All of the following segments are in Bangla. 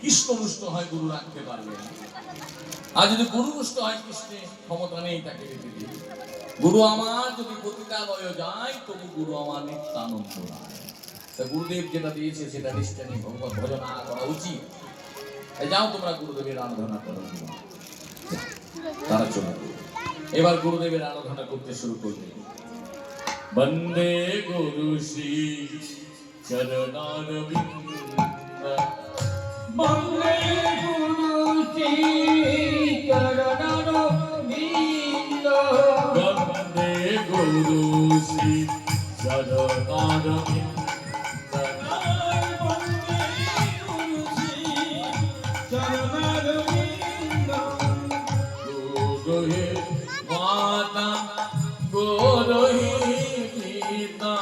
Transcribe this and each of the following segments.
কৃষ্ণ রুষ্ট হয় গুরু রাখতে পারবে না। আর যদি গুরু রুষ্ট হয় কৃষ্ণের ক্ষমতা নেই তাকে রেখে দিবে। গুরু আমার যদি পতিতালয়ে যায় তবু গুরু আমার নিত্যানন্দ রায়। তা গুরুদেব যেটা দিয়েছে সেটা নিষ্ঠা নিয়ে ভগবত ভজনা করা উচিত। যাও তোমরা গুরুদেবের আরাধনা করো। তারা চলে এবার গুরুদেবের আরাধনা করতে শুরু করবে। বন্দে গুরু শ্রী চরণারবিন্দ, বন্দে গুরু শ্রী চরণারবিন্দ, বন্দে গুরু শ্রী চরণারবিন্দ, গুরুহে মাতা গুরুহে পিতা,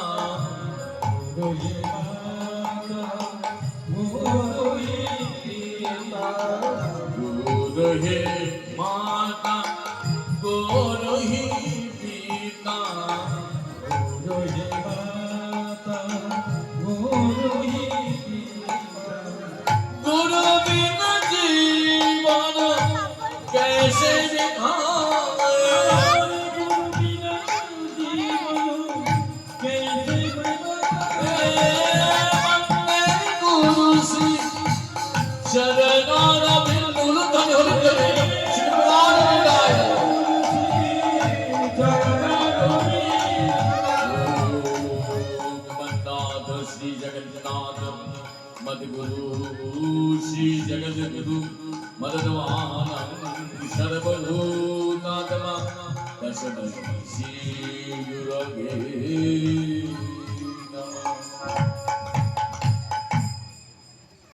গুরুহে মাতা গুরুহে পিতা, গুরুহে মাতা গুরুহে পিতা, গুরুহে মাতা গুরুহে পিতা, গুরু বিনা জীবন कैसे दिखाए, গুরু বিনা জীবন कैसे বন্দে গুরু শ্রী চরণারবিন্দ। ধ্বনি হরি হরি শ্রী প্রাণদায় गोविंद श्री जगन्नाथ मद्गुरु श्री जगद्गुरु मदनवाहन सर्वभूतात्मा दशम श्री गुरवे